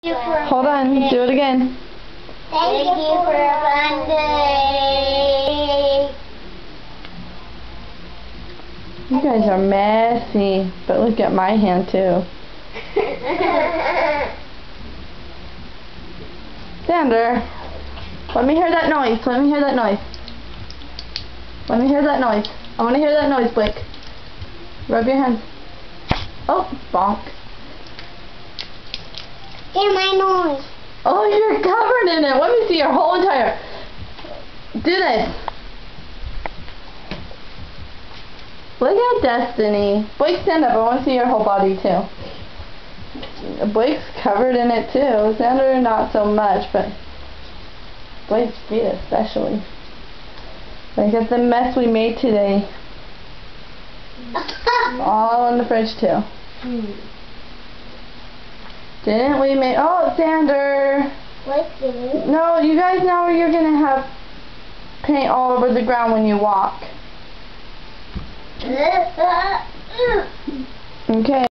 Hold on, do it again. Thank you for a fun day. You guys are messy, but look at my hand too. Xander, let me hear that noise. Let me hear that noise. Let me hear that noise. I want to hear that noise, Blake. Rub your hands. Oh, bonk. Hear my noise. Oh, you're covered in it. Let me see your whole entire... Do this. Look at Destiny. Blake, stand up. I want to see your whole body, too. Blake's covered in it, too. Xander, not so much, but Blake's feet especially. Look at the mess we made today. All in the fridge, too. Didn't we make... Oh, Xander! What did? No, you guys know you're going to have paint all over the ground when you walk. Okay.